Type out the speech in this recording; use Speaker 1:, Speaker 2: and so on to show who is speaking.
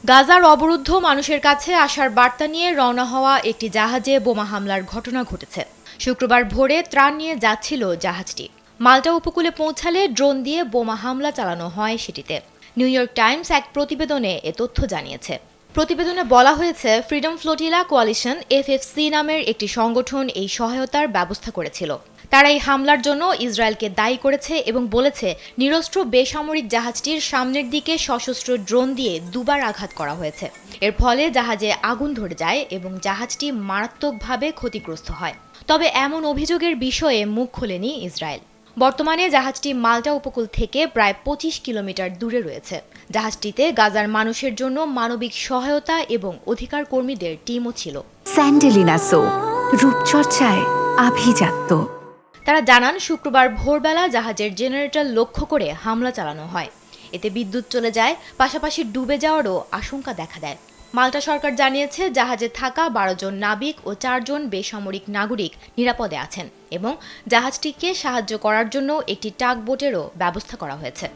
Speaker 1: গাজার অবরুদ্ধ মানুষের কাছে আসার বার্তা নিয়ে রওনা হওয়া একটি জাহাজে বোমা হামলার ঘটনা ঘটেছে। শুক্রবার ভোরে ত্রাণ নিয়ে যাচ্ছিল জাহাজটি। মাল্টা উপকূলে পৌঁছালে ড্রোন দিয়ে বোমা হামলা চালানো হয় সেটিতে। নিউ ইয়র্ক টাইমস এক প্রতিবেদনে এ তথ্য জানিয়েছে। প্রতিবেদনে বলা হয়েছে, ফ্রিডম ফ্লোটিলা কোয়ালিশন এফএফসি নামের একটি সংগঠন এই সহায়তার ব্যবস্থা করেছিল। তারা এই হামলার জন্য ইসরায়েলকে দায়ী করেছে এবং বলেছে নিরস্ত্র বেসামরিক জাহাজটির সামনের দিকে সশস্ত্র ড্রোন দিয়ে দুবার আঘাত করা হয়েছে। এর ফলে জাহাজে আগুন ধরে যায় এবং জাহাজটি মারাত্মকভাবে ক্ষতিগ্রস্ত হয়। তবে এমন অভিযোগের বিষয়ে মুখ খোলেনি ইসরায়েল। বর্তমানে জাহাজটি মাল্টা উপকূল থেকে প্রায় ২৫ কিলোমিটার দূরে রয়েছে। জাহাজটিতে গাজার মানুষের জন্য মানবিক সহায়তা এবং অধিকার কর্মীদের টিমও ছিল।
Speaker 2: স্যান্ডেলিনা সো, রূপচর্চায় আভিজাত্য।
Speaker 1: তারা জানান, শুক্রবার ভোরবেলা জাহাজের জেনারেটর লক্ষ্য করে হামলা চালানো হয়। এতে বিদ্যুৎ চলে যায়, পাশাপাশি ডুবে যাওয়ারও আশঙ্কা দেখা দেয়। মাল্টা সরকার জানিয়েছে, জাহাজে থাকা ১২ জন নাবিক ও ৪ জন বেসামরিক নাগরিক নিরাপদে আছেন এবং জাহাজটিকে সাহায্য করার জন্য একটি টাগ বোটেরও ব্যবস্থা করা হয়েছে।